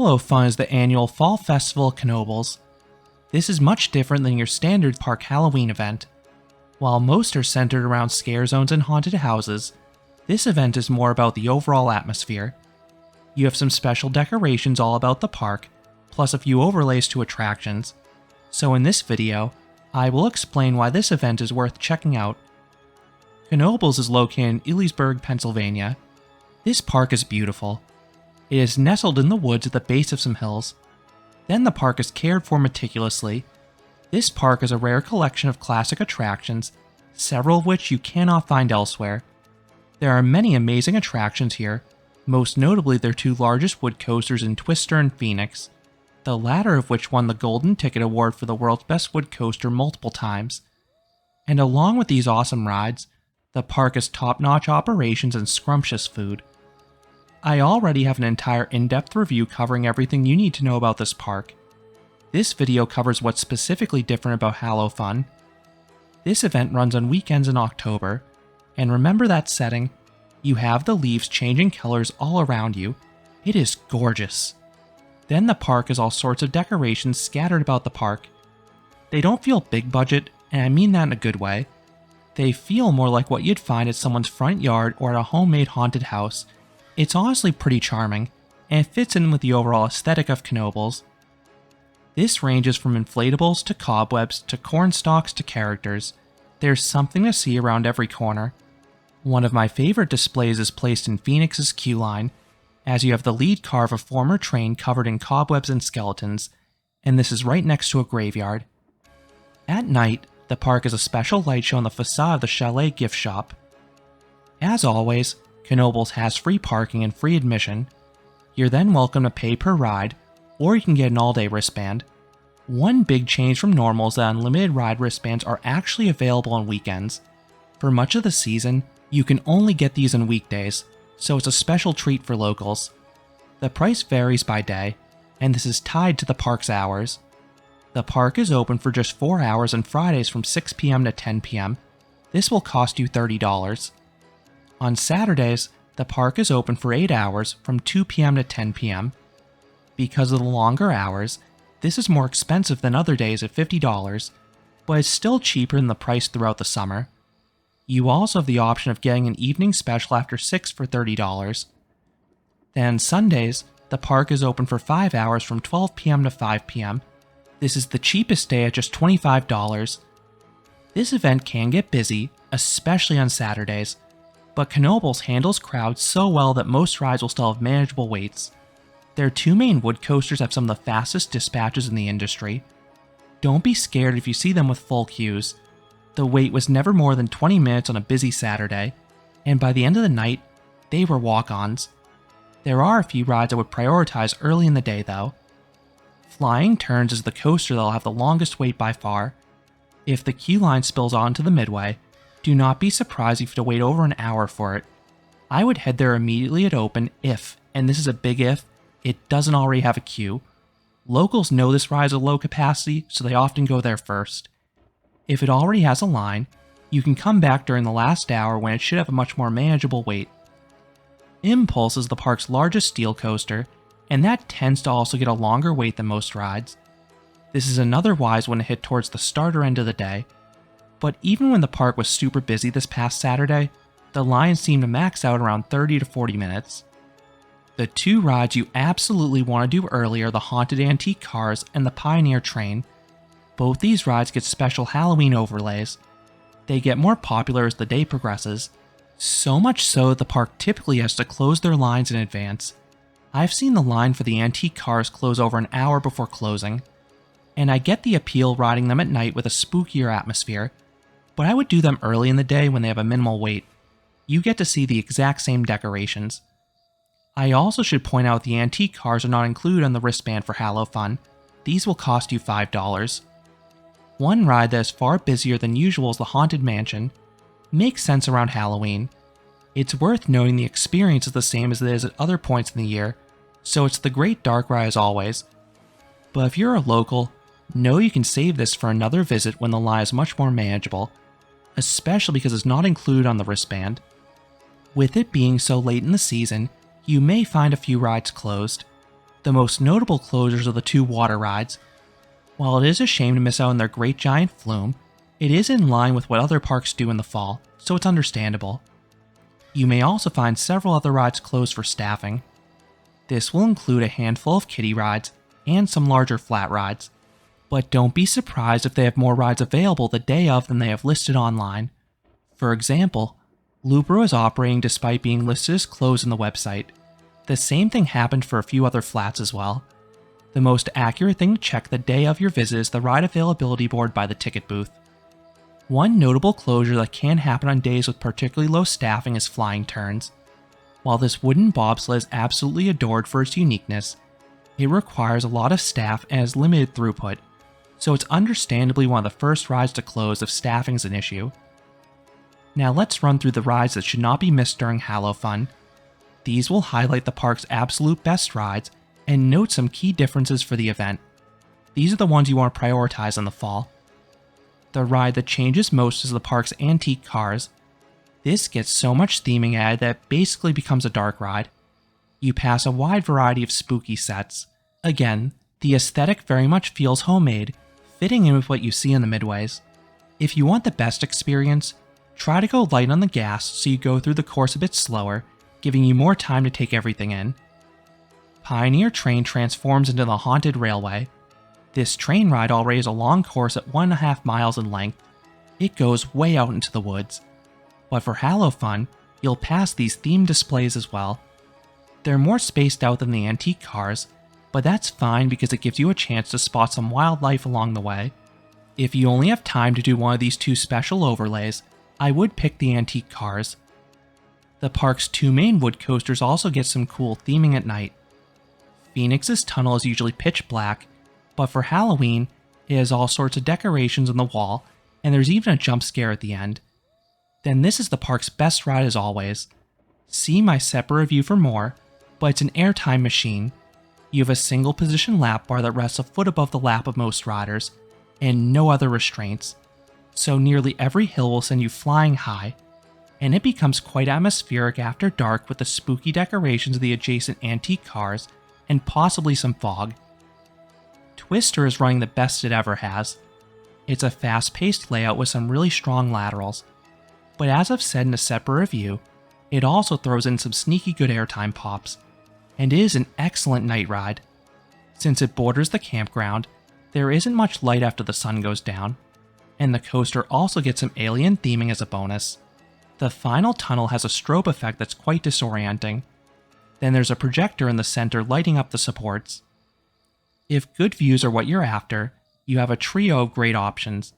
HalloFun is the annual Fall Festival at Knoebels. This is much different than your standard park Halloween event. While most are centered around scare zones and haunted houses, this event is more about the overall atmosphere. You have some special decorations all about the park, plus a few overlays to attractions. So in this video, I will explain why this event is worth checking out. Knoebels is located in Ellisburg, Pennsylvania. This park is beautiful. It is nestled in the woods at the base of some hills. Then the park is cared for meticulously. This park is a rare collection of classic attractions, several of which you cannot find elsewhere. There are many amazing attractions here, most notably their two largest wood coasters in Twister and Phoenix, the latter of which won the Golden Ticket Award for the world's best wood coaster multiple times. And along with these awesome rides, the park has top-notch operations and scrumptious food. I already have an entire in-depth review covering everything you need to know about this park. This video covers what's specifically different about HalloFun. This event runs on weekends in October, and remember that setting? You have the leaves changing colors all around you. It is gorgeous. Then the park has all sorts of decorations scattered about the park. They don't feel big budget, and I mean that in a good way. They feel more like what you'd find at someone's front yard or at a homemade haunted house. It's honestly pretty charming, and it fits in with the overall aesthetic of Knoebels. This ranges from inflatables to cobwebs to cornstalks to characters. There's something to see around every corner. One of my favorite displays is placed in Phoenix's queue line, as you have the lead car of a former train covered in cobwebs and skeletons, and this is right next to a graveyard. At night, the park has a special light show on the facade of the Chalet gift shop. As always, Knoebels has free parking and free admission. You're then welcome to pay per ride, or you can get an all-day wristband. One big change from normal is that unlimited ride wristbands are actually available on weekends. For much of the season, you can only get these on weekdays, so it's a special treat for locals. The price varies by day, and this is tied to the park's hours. The park is open for just 4 hours on Fridays from 6 p.m. to 10 p.m. This will cost you $30. On Saturdays, the park is open for 8 hours from 2 p.m. to 10 p.m. Because of the longer hours, this is more expensive than other days at $50, but it's still cheaper than the price throughout the summer. You also have the option of getting an evening special after 6 for $30. Then Sundays, the park is open for 5 hours from 12 p.m. to 5 p.m. This is the cheapest day at just $25. This event can get busy, especially on Saturdays, but Knoebels handles crowds so well that most rides will still have manageable waits. Their two main wood coasters have some of the fastest dispatches in the industry. Don't be scared if you see them with full queues. The wait was never more than 20 minutes on a busy Saturday, and by the end of the night, they were walk-ons. There are a few rides I would prioritize early in the day though. Flying Turns is the coaster that will have the longest wait by far. If the queue line spills onto the midway, do not be surprised if you have to wait over an hour for it. I would head there immediately at open if, and this is a big if, it doesn't already have a queue. Locals know this ride is a low capacity, so they often go there first. If it already has a line, you can come back during the last hour when it should have a much more manageable wait. Impulse is the park's largest steel coaster, and that tends to also get a longer wait than most rides. This is another wise one to hit towards the starter end of the day. But even when the park was super busy this past Saturday, the lines seemed to max out around 30 to 40 minutes. The two rides you absolutely want to do early are the Haunted Antique Cars and the Pioneer Train. Both these rides get special Halloween overlays. They get more popular as the day progresses, so much so that the park typically has to close their lines in advance. I've seen the line for the antique cars close over an hour before closing, and I get the appeal riding them at night with a spookier atmosphere, but I would do them early in the day when they have a minimal wait. You get to see the exact same decorations. I also should point out the antique cars are not included on the wristband for HalloFun. These will cost you $5. One ride that is far busier than usual is the Haunted Mansion. Makes sense around Halloween. It's worth noting the experience is the same as it is at other points in the year, so it's the Great Dark Ride as always. But if you're a local, know you can save this for another visit when the line is much more manageable, especially because it's not included on the wristband. With it being so late in the season, you may find a few rides closed. The most notable closures are the 2 water rides. While it is a shame to miss out on their Great Giant Flume, it is in line with what other parks do in the fall, so it's understandable. You may also find several other rides closed for staffing. This will include a handful of kiddie rides and some larger flat rides, but don't be surprised if they have more rides available the day of than they have listed online. For example, Lubro is operating despite being listed as closed on the website. The same thing happened for a few other flats as well. The most accurate thing to check the day of your visit is the ride availability board by the ticket booth. One notable closure that can happen on days with particularly low staffing is flying turns. While this wooden bobsled is absolutely adored for its uniqueness, it requires a lot of staff and has limited throughput, so it's understandably one of the first rides to close if staffing is an issue. Now let's run through the rides that should not be missed during HalloFun. These will highlight the park's absolute best rides and note some key differences for the event. These are the ones you want to prioritize in the fall. The ride that changes most is the park's antique cars. This gets so much theming added that it basically becomes a dark ride. You pass a wide variety of spooky sets. Again, the aesthetic very much feels homemade, fitting in with what you see in the midways. If you want the best experience, try to go light on the gas so you go through the course a bit slower, giving you more time to take everything in. Pioneer Train transforms into the Haunted Railway. This train ride already is a long course at 1.5 miles in length. It goes way out into the woods. But for HalloFun, you'll pass these themed displays as well. They're more spaced out than the antique cars, but that's fine because it gives you a chance to spot some wildlife along the way. If you only have time to do one of these 2 special overlays, I would pick the antique cars. The park's 2 main wood coasters also get some cool theming at night. Phoenix's tunnel is usually pitch black, but for Halloween, it has all sorts of decorations on the wall, and there's even a jump scare at the end. Then this is the park's best ride as always. See my separate review for more, but it's an airtime machine. You have a single position lap bar that rests a foot above the lap of most riders, and no other restraints. So nearly every hill will send you flying high, and it becomes quite atmospheric after dark with the spooky decorations of the adjacent antique cars, and possibly some fog. Twister is running the best it ever has. It's a fast-paced layout with some really strong laterals, but as I've said in a separate review, it also throws in some sneaky good airtime pops, and is an excellent night ride. Since it borders the campground, there isn't much light after the sun goes down, and the coaster also gets some alien theming as a bonus. The final tunnel has a strobe effect that's quite disorienting. Then there's a projector in the center lighting up the supports. If good views are what you're after, you have a trio of great options.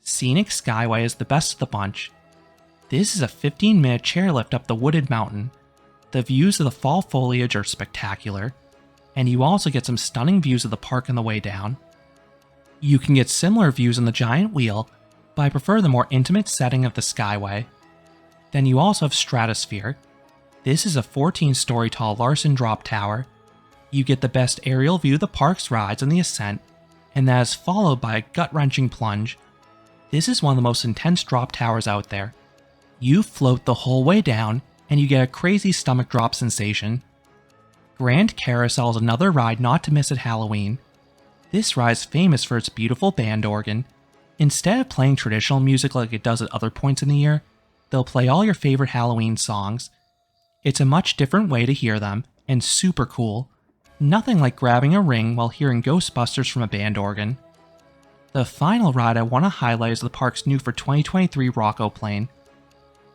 Scenic Skyway is the best of the bunch. This is a 15-minute chairlift up the wooded mountain. The views of the fall foliage are spectacular, and you also get some stunning views of the park on the way down. You can get similar views on the Giant Wheel, but I prefer the more intimate setting of the Skyway. Then you also have Stratosphere. This is a 14-story tall Larsen drop tower. You get the best aerial view of the park's rides on the ascent, and that is followed by a gut-wrenching plunge. This is one of the most intense drop towers out there. You float the whole way down, and you get a crazy stomach drop sensation. Grand Carousel is another ride not to miss at Halloween. This ride is famous for its beautiful band organ. Instead of playing traditional music like it does at other points in the year, they'll play all your favorite Halloween songs. It's a much different way to hear them, and super cool. Nothing like grabbing a ring while hearing Ghostbusters from a band organ. The final ride I want to highlight is the park's new for 2023 Rockoplane.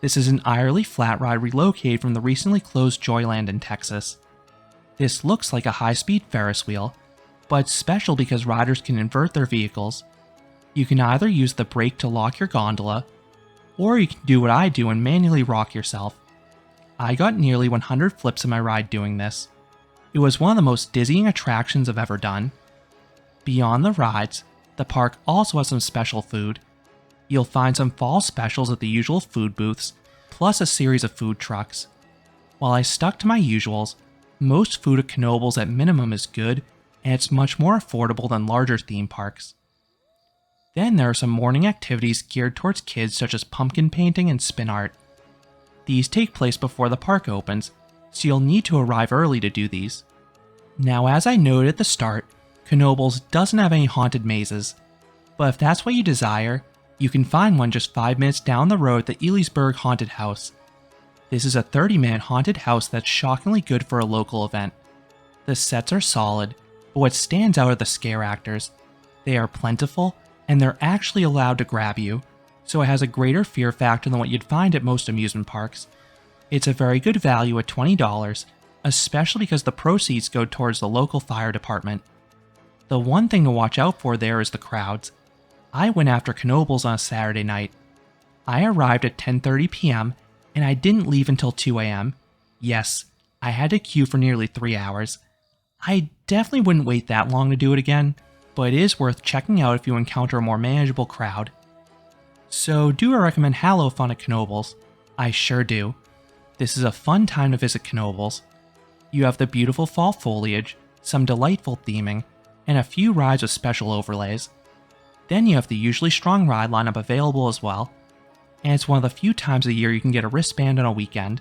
This is an Irely flat ride relocated from the recently closed Joyland in Texas. This looks like a high-speed Ferris wheel, but it's special because riders can invert their vehicles. You can either use the brake to lock your gondola, or you can do what I do and manually rock yourself. I got nearly 100 flips in my ride doing this. It was one of the most dizzying attractions I've ever done. Beyond the rides, the park also has some special food. You'll find some fall specials at the usual food booths, plus a series of food trucks. While I stuck to my usuals, most food at Knoebels at minimum is good, and it's much more affordable than larger theme parks. Then there are some morning activities geared towards kids such as pumpkin painting and spin art. These take place before the park opens, so you'll need to arrive early to do these. Now, as I noted at the start, Knoebels doesn't have any haunted mazes, but if that's what you desire, you can find one just 5 minutes down the road at the Elysburg Haunted House. This is a 30-minute haunted house that's shockingly good for a local event. The sets are solid, but what stands out are the scare actors. They are plentiful, and they're actually allowed to grab you, so it has a greater fear factor than what you'd find at most amusement parks. It's a very good value at $20, especially because the proceeds go towards the local fire department. The one thing to watch out for there is the crowds. I went after Knoebels on a Saturday night. I arrived at 10:30 p.m. and I didn't leave until 2 a.m. Yes, I had to queue for nearly 3 hours. I definitely wouldn't wait that long to do it again, but it is worth checking out if you encounter a more manageable crowd. So, do I recommend HalloFun at Knoebels? I sure do. This is a fun time to visit Knoebels. You have the beautiful fall foliage, some delightful theming, and a few rides with special overlays. Then you have the usually strong ride lineup available as well, and it's one of the few times a year you can get a wristband on a weekend.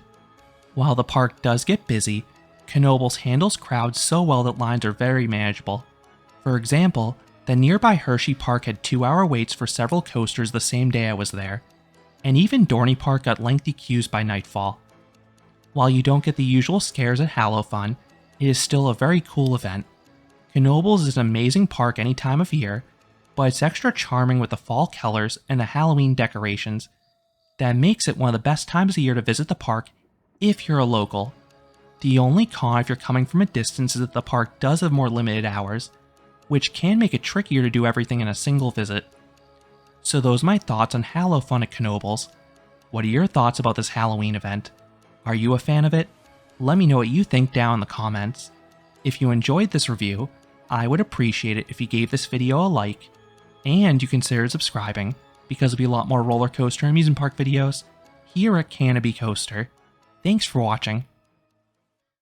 While the park does get busy, Knoebels handles crowds so well that lines are very manageable. For example, the nearby Hershey Park had 2-hour waits for several coasters the same day I was there, and even Dorney Park got lengthy queues by nightfall. While you don't get the usual scares at HalloFun, it is still a very cool event. Knoebels is an amazing park any time of year, but it's extra charming with the fall colors and the Halloween decorations. That makes it one of the best times of year to visit the park if you're a local. The only con if you're coming from a distance is that the park does have more limited hours, which can make it trickier to do everything in a single visit. So those are my thoughts on HalloFun at Knoebels. What are your thoughts about this Halloween event? Are you a fan of it? Let me know what you think down in the comments. If you enjoyed this review, I would appreciate it if you gave this video a like, and you consider subscribing, because there'll be a lot more roller coaster and amusement park videos here at Canopy Coaster. Thanks for watching.